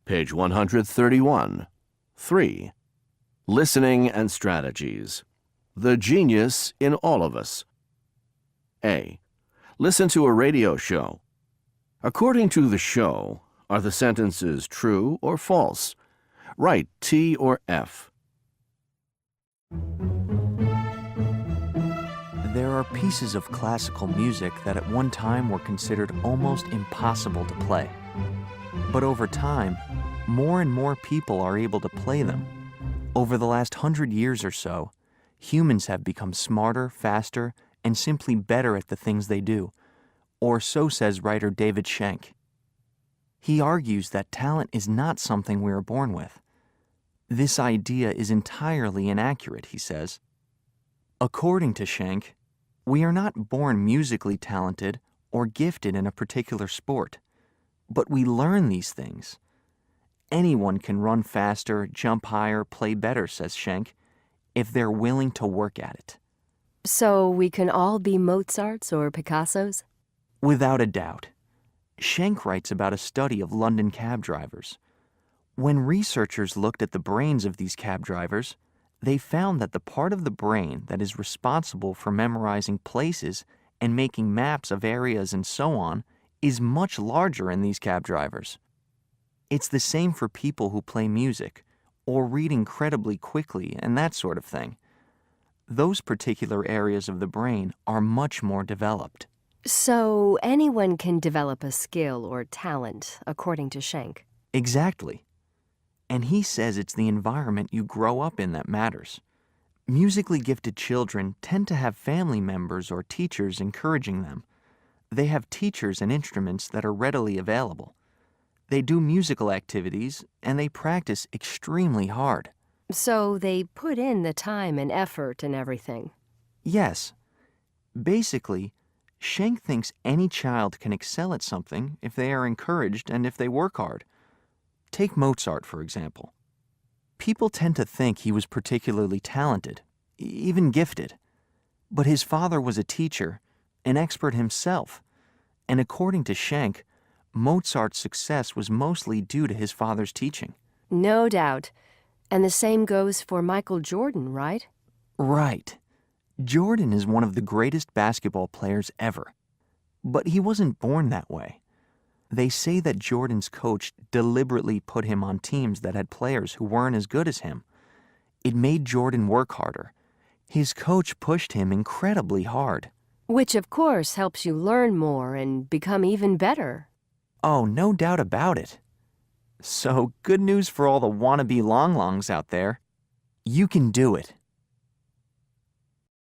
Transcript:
Page 131. 3. Listening and strategies. The genius in all of us. A. Listen to a radio show. According to the show, are the sentences true or false? Write T or F. There are pieces of classical music that at one time were considered almost impossible to play. But over time, more and more people are able to play them. Over the last 100 years or so, humans have become smarter, faster, and simply better at the things they do, or so says writer David Schenk. He argues that talent is not something we are born with. This idea is entirely inaccurate, he says. According to Schenk, we are not born musically talented or gifted in a particular sport, but we learn these things. Anyone can run faster, jump higher, play better, says Schenk, if they're willing to work at it. So we can all be Mozarts or Picassos? Without a doubt. Schenk writes about a study of London cab drivers. When researchers looked at the brains of these cab drivers, they found that the part of the brain that is responsible for memorizing places and making maps of areas and so on is much larger in these cab drivers. It's the same for people who play music or read incredibly quickly and that sort of thing. Those particular areas of the brain are much more developed. So anyone can develop a skill or talent, according to Schenk. Exactly. And he says it's the environment you grow up in that matters. Musically gifted children tend to have family members or teachers encouraging them. They have teachers and instruments that are readily available. They do musical activities, and they practice extremely hard. So they put in the time and effort and everything. Yes. Basically, Schenk thinks any child can excel at something if they are encouraged and if they work hard. Take Mozart, for example. People tend to think he was particularly talented, even gifted. But his father was a teacher, an expert himself, and according to Schenk, Mozart's success was mostly due to his father's teaching. No doubt. And the same goes for Michael Jordan, right? Right. Jordan is one of the greatest basketball players ever. But he wasn't born that way. They say that Jordan's coach deliberately put him on teams that had players who weren't as good as him. It made Jordan work harder. His coach pushed him incredibly hard. Which, of course, helps you learn more and become even better. Oh, no doubt about it. So, good news for all the wannabe longs out there. You can do it.